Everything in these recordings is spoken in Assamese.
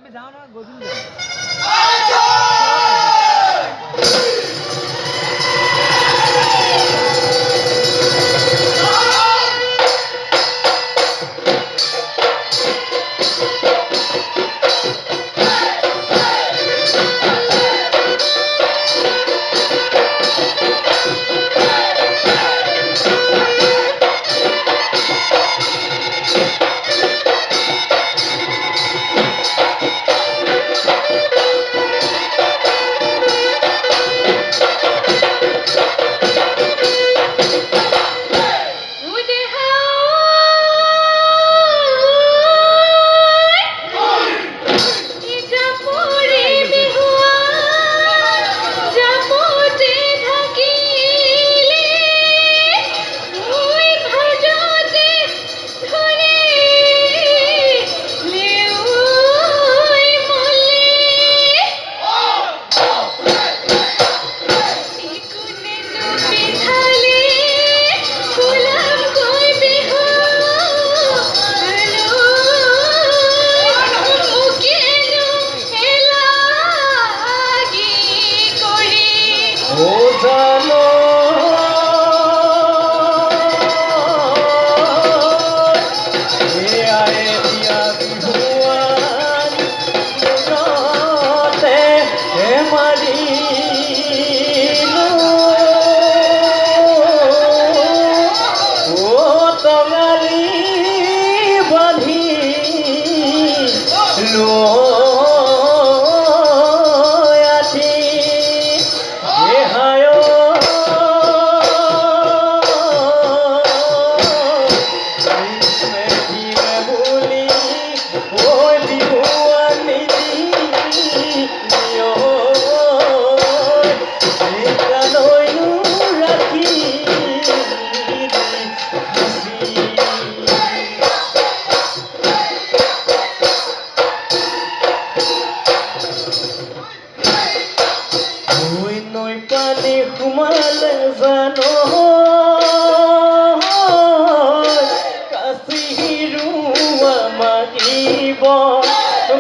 আমি যাও না গধূলি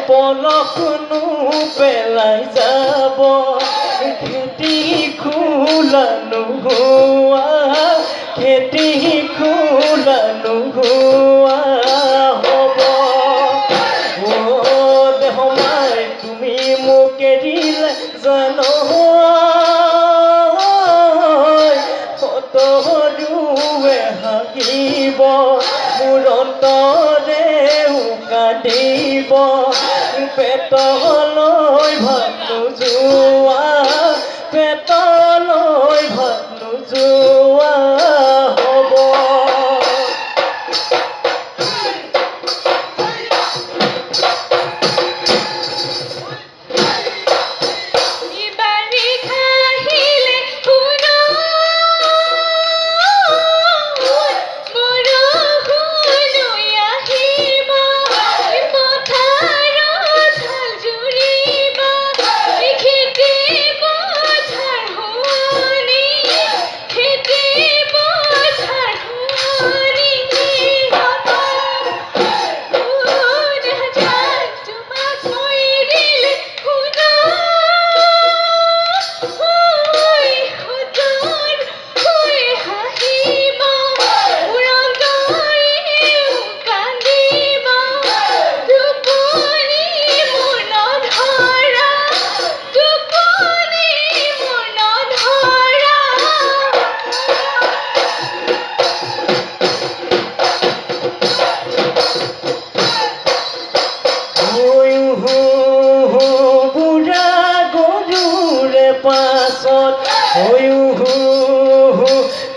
পলকনো পেলাই যাব খেতি খোলানো হোৱা খেতি খোলানো হোৱা হ'ব দেহ মাই তুমি মোক এৰিলে জানো সতৰুৱে হাগিব মোৰ অন্তৰে কান্দিব পেটলৈ ভাত নোযোৱা পেটলৈ ভাত নোযোৱা হ'ব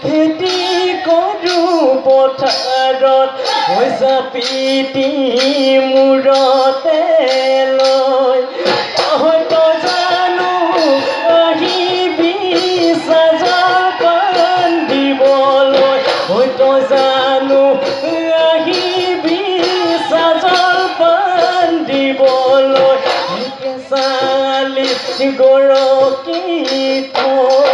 খেতি কৰোঁ পথাৰত পইচা পিটি মূৰতে লৈ হয়তো জানো আহিবি চাজপান দিবলৈ হয়তো জানো আহিবি চাজপান দিবলৈ চালি গৰকি থৈ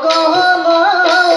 গহনা ঐ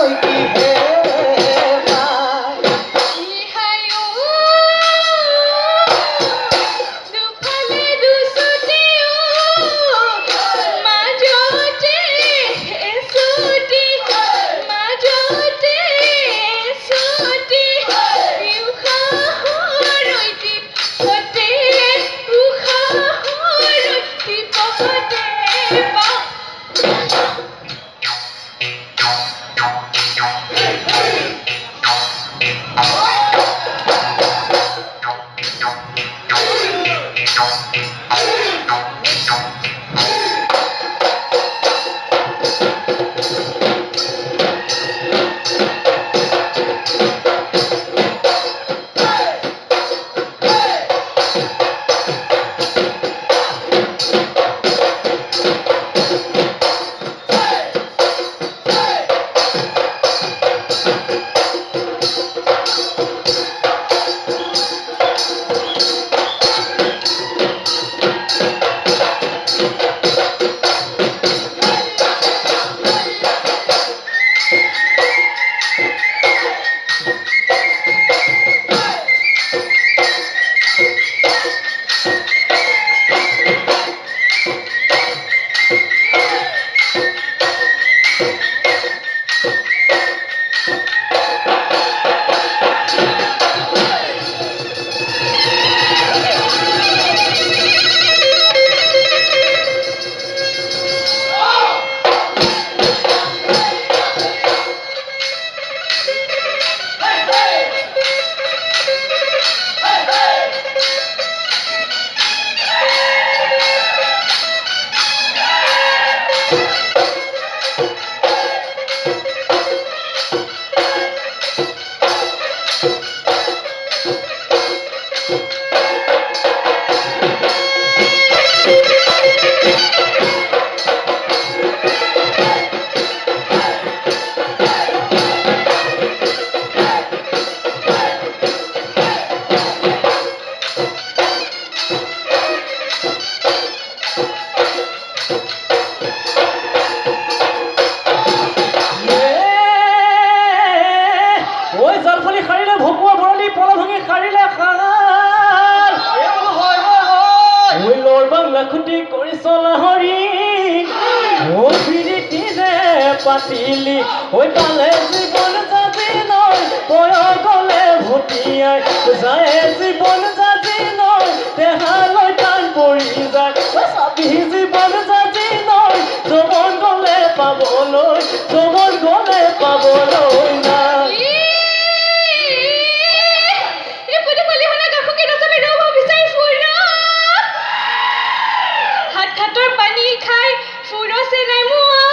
কিহে পাতিলি ওই পালে জীবন যাবি নয় বয় গলে ভটিয়াই যায় জীবন যাবি নয় দেহালৈ টান পৰি যায় চাবি জীবন যাবি নয় যৌৱন গলে পাবলৈ যৌৱন গলে পাবলৈ না পানী খাই ফুৰছে নাই মোৱা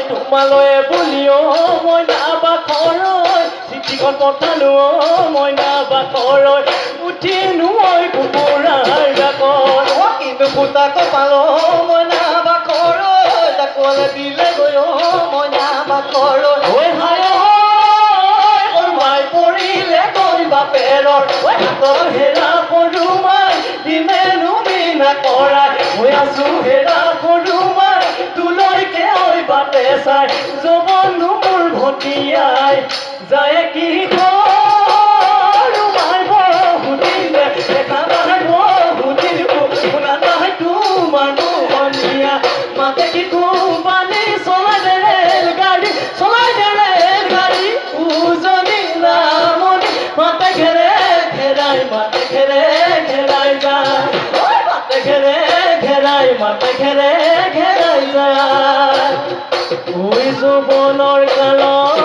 তোমালৈ বুলিও মইনা বাখৰৈ চিঠিখন পঠালো মইনা বাখৰৈ উঠিনো মই কুকুৰাৰ ডাকত কিন্তু ফুটাক পালো মইনা বাখৰৈ তাকলে দিলে গৈ মইনা বাখৰৈ ঐ হায় মাই পৰিলে গৈ বাপেৰৰ হাতৰ হেৰা সৰু মাই দিমেনো বিনা কৰাই হৈ আছো হেৰা সৰু মাই তোলৈকে ঐ বাটে চাই যৌৱনো মোৰ ভটিয়াই যায় কি মাই সুধিলে দেখা নাই সুধিব শুনা নাই তোমাৰ মোহনীয়া মাতে কি কোম্পানী চলাই দে ৰেলগাড়ী উজনি নামনি মাতে ঘেৰে ঘেৰাই যায় মাতে ঘেৰে ঘেৰাই যায় ঐ যৌৱনৰ কালত